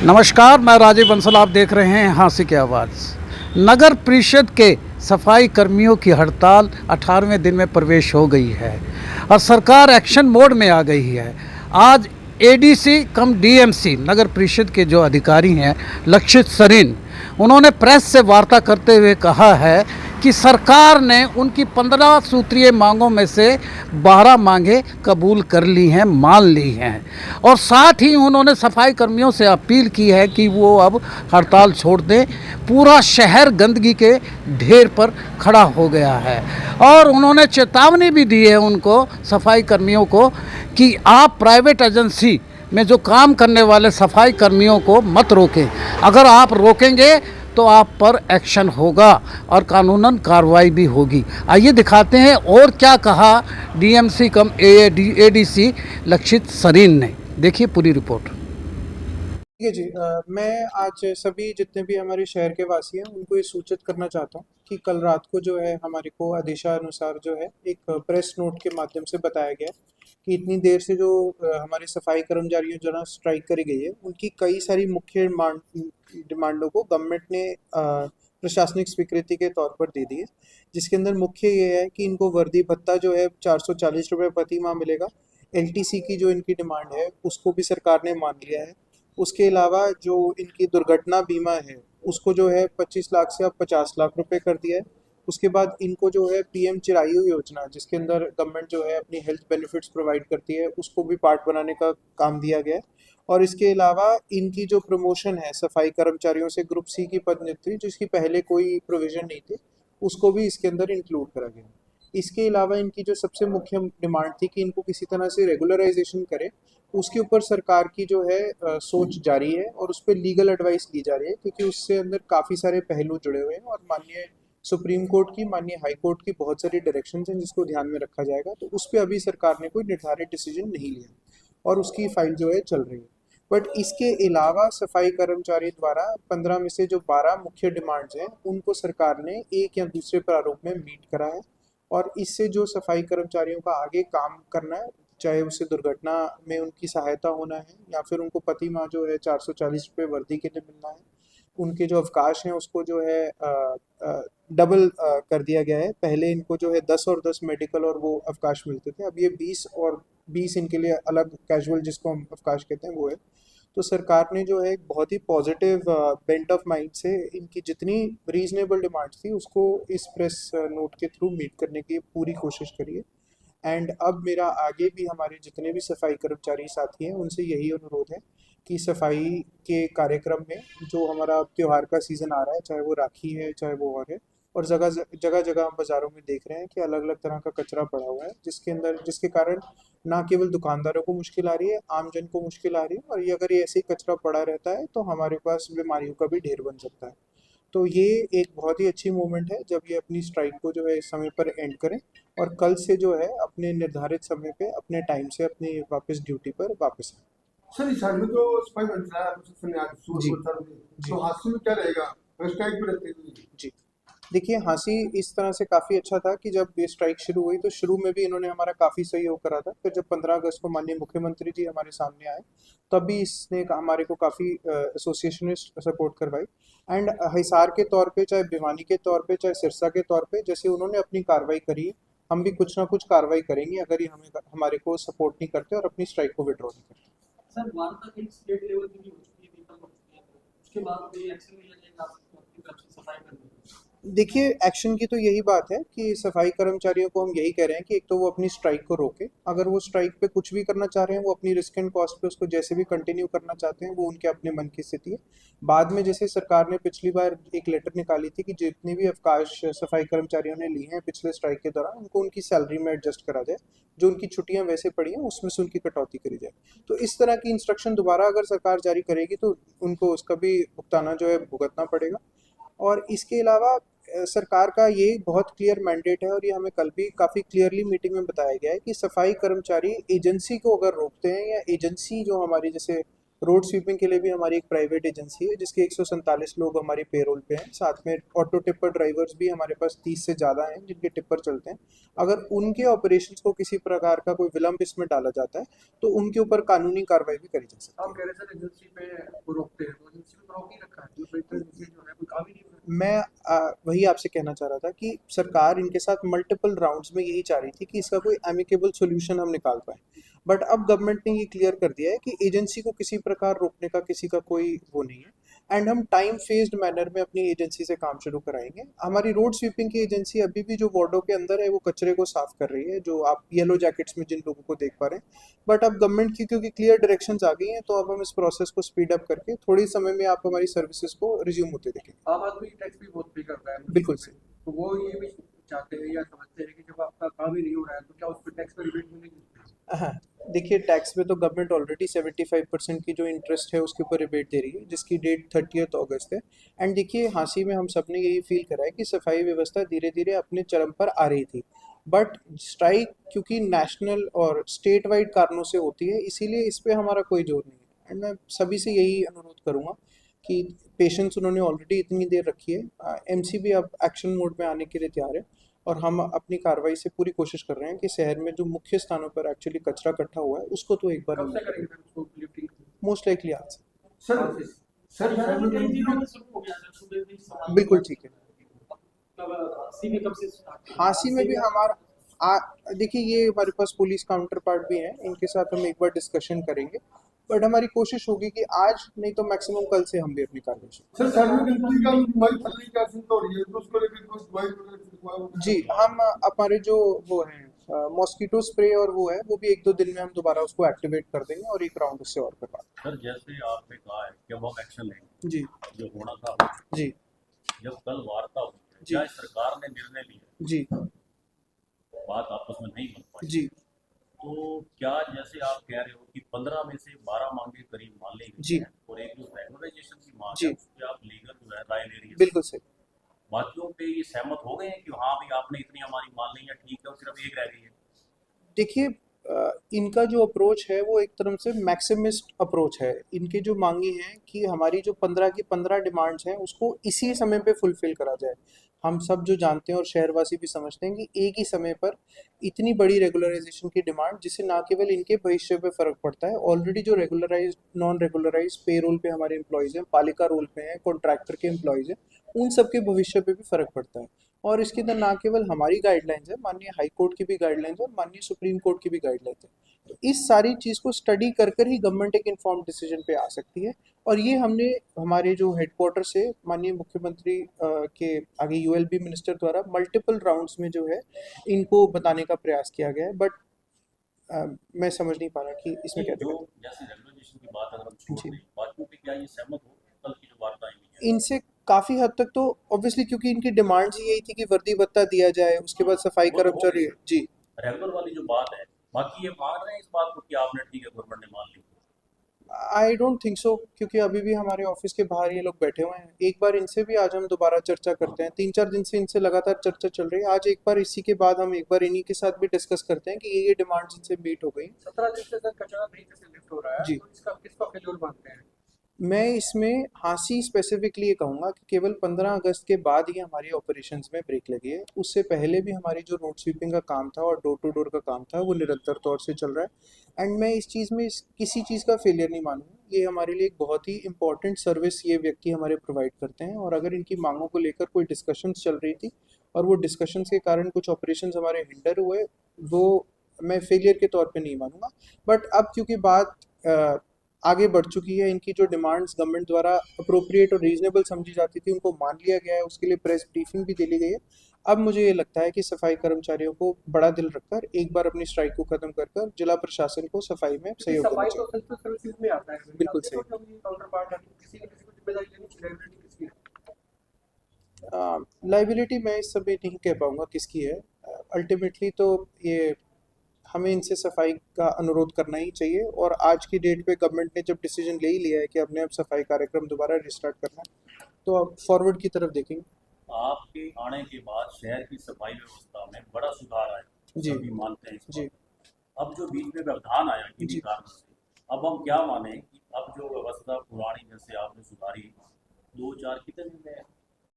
नमस्कार, मैं राजीव बंसल। आप देख रहे हैं हाँसी की आवाज़। नगर परिषद के सफाई कर्मियों की हड़ताल 18वें दिन में प्रवेश हो गई है और सरकार एक्शन मोड में आ गई है। आज एडीसी कम डीएमसी नगर परिषद के जो अधिकारी हैं लक्षित सरीन, उन्होंने प्रेस से वार्ता करते हुए कहा है कि सरकार ने उनकी 15 सूत्रीय मांगों में से 12 मांगें कबूल कर ली हैं, मान ली हैं। और साथ ही उन्होंने सफाई कर्मियों से अपील की है कि वो अब हड़ताल छोड़ दें। पूरा शहर गंदगी के ढेर पर खड़ा हो गया है और उन्होंने चेतावनी भी दी है उनको, सफाई कर्मियों को, कि आप प्राइवेट एजेंसी में जो काम करने वाले सफाई कर्मियों को मत रोकें। अगर आप रोकेंगे तो आप पर एक्शन होगा और कानूनन कार्रवाई भी होगी। आइए दिखाते हैं और क्या कहा डीएमसी कम एडीसी लक्षित सरीन ने। देखिए पूरी रिपोर्ट। ठीक है जी। मैं आज सभी जितने भी हमारे शहर के वासी हैं उनको ये सूचित करना चाहता हूँ कि कल रात को जो है हमारे को आदेशानुसार जो है एक प्रेस नोट के माध्यम से बताया गया कि इतनी देर से जो हमारे सफाई कर्मचारियों जो ना स्ट्राइक करी गई है, उनकी कई सारी मुख्य डिमांडों को गवर्नमेंट ने प्रशासनिक स्वीकृति के तौर पर दे दी है। जिसके अंदर मुख्य ये है कि इनको वर्दी भत्ता जो है 440 रुपये प्रति माह मिलेगा। एलटीसी की जो इनकी डिमांड है उसको भी सरकार ने मान लिया है। उसके अलावा जो इनकी दुर्घटना बीमा है उसको जो है 25 लाख से अब 50 लाख रुपए कर दिया है। उसके बाद इनको जो है पीएम चिरायु योजना, जिसके अंदर गवर्नमेंट जो है अपनी हेल्थ बेनिफिट्स प्रोवाइड करती है, उसको भी पार्ट बनाने का काम दिया गया है। और इसके अलावा इनकी जो प्रमोशन है सफाई कर्मचारियों से ग्रुप सी की पदोन्नति, जिसकी पहले कोई प्रोविजन नहीं थी, उसको भी इसके अंदर इंक्लूड करा गया है। इसके अलावा इनकी जो सबसे मुख्य डिमांड थी कि इनको किसी तरह से रेगुलराइजेशन करे, उसके ऊपर सरकार की जो है सोच जारी है और उस पर लीगल एडवाइस ली जा रही है, क्योंकि उससे अंदर काफ़ी सारे पहलू जुड़े हुए हैं और माननीय सुप्रीम कोर्ट की, माननीय हाई कोर्ट की बहुत सारी डायरेक्शंस हैं जिसको ध्यान में रखा जाएगा। तो उस पर अभी सरकार ने कोई निर्धारित डिसीजन नहीं लिया और उसकी फाइल जो है चल रही है। बट इसके अलावा सफाई कर्मचारी द्वारा 15 में से जो 12 मुख्य डिमांड्स हैं उनको सरकार ने एक या दूसरे प्रारूप में मीट करा है। और इससे जो सफाई कर्मचारियों का आगे काम करना है, चाहे उससे दुर्घटना में उनकी सहायता होना है या फिर उनको प्रति माह जो है 440 रुपये वर्दी के लिए मिलना है, उनके जो अवकाश हैं उसको जो है डबल कर दिया गया है। पहले इनको जो है 10 और 10 मेडिकल और वो अवकाश मिलते थे, अब ये 20 और 20 इनके लिए अलग कैजुअल जिसको हम अवकाश कहते हैं वो है। तो सरकार ने जो है एक बहुत ही पॉजिटिव बेंट ऑफ माइंड से इनकी जितनी रीजनेबल डिमांड्स थी उसको इस प्रेस नोट के थ्रू मीट करने की पूरी कोशिश करी है। एंड अब मेरा आगे भी हमारे जितने भी सफाई कर्मचारी साथी हैं उनसे यही अनुरोध है कि सफाई के कार्यक्रम में जो हमारा त्यौहार का सीज़न आ रहा है, चाहे वो राखी है चाहे वो और है, और जगह जगह जगह हम बाज़ारों में देख रहे हैं कि अलग अलग तरह का कचरा पड़ा हुआ है, जिसके कारण ना केवल दुकानदारों को मुश्किल आ रही है, आमजन को मुश्किल आ रही है, और ये अगर ये ऐसे ही कचरा पड़ा रहता है तो हमारे पास बीमारियों का भी ढेर बन सकता है। तो ये एक बहुत ही अच्छी मूवमेंट है जब ये अपनी स्ट्राइक को जो है इस समय पर एंड करें और कल से जो है अपने निर्धारित समय पे अपने टाइम से अपनी वापस ड्यूटी पर वापस आए। सर, इस हाल में जो स्पाई मंत्रालय प्रशासन ने आज जी जी तो हादसे में क्या रहेगा स्ट्राइक भी रहते हुए? जी। देखिए, हाँसी इस तरह से काफ़ी अच्छा था कि जब ये स्ट्राइक शुरू हुई तो शुरू में भी इन्होंने हमारा काफ़ी सहयोग करा था। फिर जब 15 अगस्त को माननीय मुख्यमंत्री जी हमारे सामने आए तब भी इसने हमारे को काफ़ी एसोसिएशन ने सपोर्ट करवाई। एंड हिसार के तौर पे, चाहे भिवानी के तौर पे, चाहे सिरसा के तौर पे, जैसे उन्होंने अपनी कार्रवाई करी, हम भी कुछ ना कुछ कार्रवाई करेंगे अगर ये हमारे को सपोर्ट नहीं करते और अपनी स्ट्राइक को विड्रॉ नहीं करते। सर, वार्ता कहीं स्टेट लेवल की भी हो चुकी है, मीटिंग हो चुकी है, तो उसके बाद कोई एक्शन लिया जाएगा आपकी तरफ से सफाई करने के लिए? देखिए, एक्शन की तो यही बात है कि सफाई कर्मचारियों को हम यही कह रहे हैं कि एक तो वो अपनी स्ट्राइक को रोके। अगर वो स्ट्राइक पे कुछ भी करना चाह रहे हैं, वो अपनी रिस्क एंड कॉस्ट पे उसको जैसे भी कंटिन्यू करना चाहते हैं, वो उनके अपने मन की स्थिति है। बाद में जैसे सरकार ने पिछली बार एक लेटर निकाली थी कि जितने भी अवकाश सफाई कर्मचारियों ने लिए हैं पिछले स्ट्राइक के दौरान, उनको उनकी सैलरी में एडजस्ट करा जाए, जो उनकी छुट्टियां वैसे पड़ी हैं उसमें से उनकी कटौती करी जाए। तो इस तरह की इंस्ट्रक्शन दोबारा अगर सरकार जारी करेगी तो उनको उसका भी भुगताना जो है भुगतना पड़ेगा। और इसके अलावा सरकार का ये बहुत क्लियर मैंडेट है और ये हमें कल भी काफ़ी क्लियरली मीटिंग में बताया गया है कि सफाई कर्मचारी एजेंसी को अगर रोकते हैं या एजेंसी जो हमारी जैसे रोड स्वीपिंग के लिए भी हमारी एक प्राइवेट एजेंसी है जिसके 147 लोग हमारे पेरोल पे हैं। साथ में ऑटो टिप्पर ड्राइवर्स भी हमारे पास 30 से ज़्यादा हैं जिनके टिप्पर चलते हैं। अगर उनके ऑपरेशंस को किसी प्रकार का कोई विलंब इसमें डाला जाता है तो उनके ऊपर कानूनी कार्रवाई भी करी जा सकती है। आप कह रहे सर एजेंसी पे वो रोकते हैं, तो एजेंसी पे तो रोक ही रखा है, तो बेहतर एजेंसी जो है कोई काम ही नहीं हो रहा मैं वही आपसे कहना चाह रहा था कि सरकार इनके साथ मल्टीपल राउंड्स में यही चाह रही थी कि इसका कोई एमिकेबल सोल्यूशन हम निकाल पाए, बट अब गवर्नमेंट ने ये क्लियर कर दिया है कि एजेंसी को किसी प्रकार रोकने का किसी का कोई वो नहीं है। एंड हम टाइम फेस्ड मैनर में अपनी एजेंसी से काम शुरू कराएंगे। हमारी रोड स्वीपिंग की एजेंसी अभी भी जो वार्डों के अंदर है वो कचरे को साफ कर रही है, जो आप येलो जैकेट्स में जिन लोगों को देख पा रहे हैं। बट अब गवर्नमेंट की क्योंकि क्लियर डायरेक्शंस आ गई हैं तो अब हम इस प्रोसेस को स्पीड अप करके थोड़ी समय में आप हमारी सर्विसेज को रिज्यूम होते देखेंगे। है। आम आदमी टैक्स भी बहुत पे करता है, बिल्कुल सही। तो वो ये भी चाहते हैं या समझते हैं कि जब आपका काम ही नहीं हो रहा है तो क्या उस पर टैक्स में रिबेट मिलेगी? हाँ, देखिए टैक्स में तो गवर्नमेंट ऑलरेडी 75% की जो इंटरेस्ट है उसके ऊपर रिबेट दे रही है जिसकी डेट 30 अगस्त है। एंड देखिए हांसी में हम सब ने यही फील करा है कि सफाई व्यवस्था धीरे धीरे अपने चरम पर आ रही थी, बट स्ट्राइक क्योंकि नेशनल और स्टेट वाइड कारणों से होती है इसीलिए इस पर हमारा कोई जोर नहीं है। एंड मैं सभी से यही अनुरोध करूँगा कि पेशेंस उन्होंने ऑलरेडी इतनी देर रखी है, एमसी भी अब एक्शन मोड में आने के लिए तैयार है और हम अपनी कार्रवाई से पूरी कोशिश कर रहे हैं कि शहर में जो मुख्य स्थानों पर एक्चुअली कचरा इकट्ठा हुआ है उसको तो एक बार कब से करेंगे सर उसको लिफ्टिंग? मोस्ट लाइकली आज से। सर हाँ, सर शहर में कई जिलों में शुरू हो गया सर, सुबह भी सवाल बिल्कुल ठीक है। मतलब हांसी में कब से स्टार्ट? हांसी में भी हमारा देखिए ये हमारे पास पुलिस काउंटर पार्ट भी हैं, इनके साथ हम एक बार डिस्कशन करेंगे, बट हमारी कोशिश होगी कि आज नहीं तो मैक्सिमम कल से हम भी अपनी कार्रवाई शुरू सर सार्वजनिक का दवाई फैलने की आशंका हो रही है, तो उसको लेकर कुछ दवाई वगैरह जी हम हमारे जो वो है मॉस्किटो स्प्रे और वो है वो भी 1-2 दिन में हम दोबारा उसको एक्टिवेट कर देंगे और एक राउंड उससे और करवा सर जैसे आपने कहा है कि अब हम एक्शन लेंगे, जी जो होना था जी जब कल वार्ता हुई है, जी। क्या सरकार ने निर्णय लिया, जी बात आपस में नहीं बन पाई, जी तो क्या जैसे आप कह रहे हो कि 15 में से 12 मांगे करीब मान ली जी। गई हैं और एक जो रेगुलराइजेशन की मांग जी। है उस पर आप लीगल जो है राय ले रही है, बिल्कुल सही। बाकियों पे ये सहमत हो गए हैं कि हाँ भी आपने इतनी हमारी मान ली है, ठीक है, और सिर्फ एक रह गई है? देखिए इनका जो अप्रोच है वो एक तरह से मैक्सिमिस्ट अप्रोच है। इनकी जो मांगे हैं कि हमारी जो 15 की 15 डिमांड्स हैं उसको इसी समय पे फुलफिल करा जाए। हम सब जो जानते हैं और शहरवासी भी समझते हैं कि एक ही समय पर इतनी बड़ी रेगुलराइजेशन की डिमांड जिससे ना केवल इनके भविष्य पे फ़र्क पड़ता है, ऑलरेडी जो रेगुलराइज नॉन रेगुलराइज पे रोल पे हमारे एम्प्लॉयज़ हैं, पालिका रोल पे हैं, कॉन्ट्रैक्टर के एम्प्लॉयज़ हैं, उन सब के भविष्य पे भी फ़र्क पड़ता है। और इसके अंदर ना केवल हमारी गाइडलाइंस है, माननीय हाई कोर्ट की भी गाइडलाइंस है और माननीय सुप्रीम कोर्ट की भी गाइडलाइंस है। तो इस सारी चीज़ को स्टडी कर कर ही गवर्नमेंट एक इन्फॉर्म डिसीजन पे आ सकती है। और ये हमने हमारे जो हेडक्वार्टर से माननीय मुख्यमंत्री के आगे यूएलबी मिनिस्टर द्वारा मल्टीपल राउंड्स में जो है इनको बताने का प्रयास किया गया है, बट मैं समझ नहीं पा रहा कि इसमें क्या जो दिक्कत जैसे रेगुलराइजेशन की बात अगर हम छोड़ जी। दें, बाकियों पे क्या ये सहमत हो कल की जो वार्ता हुई है? इनसे काफ़ी हद तक तो ऑब्वियसली क्योंकि इनकी डिमांड्स ही यही थी कि वर्दी भत्ता दिया जाए, उसके बाद सफाई वो तो हो कर्मचारी गई। जी। रेगुलर वाली जो बात है, बाकी ये मान रहे हैं इस बात को कि आपने ठीक है गवर्नमेंट ने मान ली? आई डोंट थिंक सो, क्योंकि अभी भी हमारे ऑफिस के बाहर ये लोग बैठे हुए हैं। एक बार इनसे भी आज हम दोबारा चर्चा करते हैं, 3-4 दिन से इनसे लगातार चर्चा चल रही है। आज एक बार इसी के बाद हम एक बार इन्हीं के साथ भी डिस्कस करते हैं कि ये डिमांड्स इनसे मीट हो गई। 17 दिन से सर कचरा नहीं से लिफ्ट हो रहा है, जी। तो इसका किसका फेल्योर मानते हैं? मैं इसमें हांसी स्पेसिफिकली ये कहूँगा कि केवल 15 अगस्त के बाद ही हमारी ऑपरेशंस में ब्रेक लगी है। उससे पहले भी हमारी जो रोड स्वीपिंग का काम था और डोर टू डोर का काम था वो निरंतर तौर से चल रहा है। एंड मैं इस चीज़ में किसी चीज़ का फेलियर नहीं मानूंगा। ये हमारे लिए एक बहुत ही इंपॉर्टेंट सर्विस ये व्यक्ति हमारे प्रोवाइड करते हैं, और अगर इनकी मांगों को लेकर कोई डिस्कशंस चल रही थी और वो डिस्कशंस के कारण कुछ ऑपरेशंस हमारे हिंडर हुए, वो मैं फेलियर के तौर पे नहीं मानूंगा। बट अब क्योंकि बात आगे बढ़ चुकी है, इनकी जो डिमांड्स गवर्नमेंट द्वारा अप्रोप्रिएट और रीजनेबल समझी जाती थी उनको मान लिया गया है, उसके लिए प्रेस ब्रीफिंग भी दे ली गई है। अब मुझे ये लगता है कि सफाई कर्मचारियों को बड़ा दिल रखकर एक बार अपनी स्ट्राइक को खत्म कर कर जिला प्रशासन को सफाई में क्योंकि सहयोग करना सफाई तो सेल्फ सर्विसेज में आता है, बिल्कुल सही। काउंटर पार्ट है, किसी न किसी को जिम्मेदारी लेनी चाहिए, लाइबिलिटी किसकी है? चाहिए। लाइबिलिटी मैं इस समय नहीं कह पाऊँगा किसकी है। अल्टीमेटली तो ये हमें इनसे सफाई का अनुरोध करना ही चाहिए, और आज की डेट पे गवर्नमेंट ने जब डिसीजन ले ही लिया है कि अपने अब सफाई कार्यक्रम दोबारा रिस्टार्ट करना है, तो अब फॉरवर्ड की तरफ देखेंगे। आपके आने के बाद शहर की सफाई व्यवस्था में बड़ा सुधार आया, जी। सभी मानते हैं इस जी। बात को। अब जो बीच में व्यवधान आया जी। किसी कारण से, अब हम क्या माने कि अब जो व्यवस्था पुरानी जैसे आपने सुधारी 2-4 कितने दिन में